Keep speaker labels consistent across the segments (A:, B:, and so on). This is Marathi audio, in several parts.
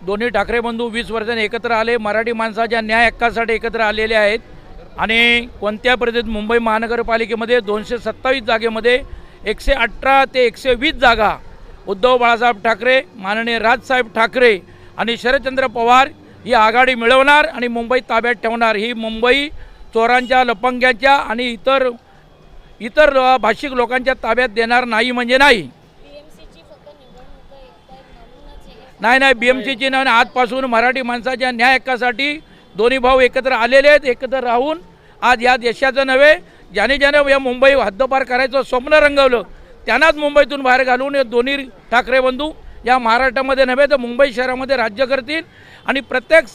A: दोन्ही ठाकरे बंधू 20 वर्षांनी एकत्र आले, मराठी माणसाच्या न्याय हक्कासाठी एकत्र आलेले आहेत आणि कोणत्या परिस्थितीत मुंबई महानगरपालिकेमध्ये 227 जागेमध्ये 118 ते 120 जागा उद्धव बाळासाहेब ठाकरे, माननीय राजसाहेब ठाकरे आणि शरदचंद्र पवार ही आघाडी मिळवणार आणि मुंबई ताब्यात ठेवणार। ही मुंबई चोरांच्या, लफंग्यांच्या आणि इतर भाषिक लोकांच्या ताब्यात देणार नाही म्हणजे नाही। नाही, BMCची नाही, आजपासून मराठी माणसाच्या न्याय हक्कासाठी दोन्ही भाऊ एकत्र आलेले आहेत। एकत्र राहून आज या देशाचं नव्हे, ज्याने या मुंबई हद्दपार करायचं स्वप्न रंगवलं त्यांनाच मुंबईतून बाहेर घालून हे दोन्ही ठाकरे बंधू या महाराष्ट्रामध्ये नव्हे तर मुंबई शहरामध्ये राज्य करतील आणि प्रत्येक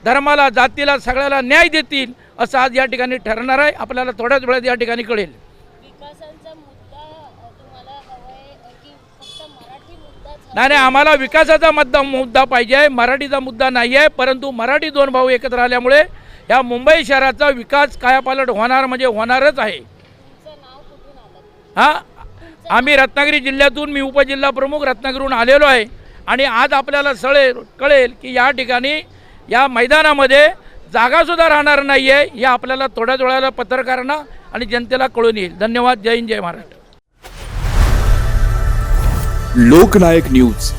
A: धर्माला, जातीला, सगळ्याला न्याय देतील असं आज या ठिकाणी ठरणार आहे। आपल्याला थोड्याच वेळात या ठिकाणी कळेल। नाही, आम्हाला विकासाचा मुद्दा पाहिजे आहे, मराठीचा मुद्दा नाही आहे। परंतु मराठी दोन भाऊ एकत्र आल्यामुळे या मुंबई शहराचा विकास कायापालट होणार म्हणजे होणारच आहे। हां, आम्ही रत्नागिरी जिल्ह्यातून, मी उपजिल्हा प्रमुख रत्नागिरीहून आलेलो आहे आणि आज आपल्याला कळेल की या ठिकाणी या मैदानामध्ये जागासुद्धा राहणार नाही आहे। हे आपल्याला थोड्याच वेळाला पत्रकारांना आणि जनतेला कळून येईल। धन्यवाद। जय हिंद, जय महाराष्ट्र।
B: लोकनायक न्यूज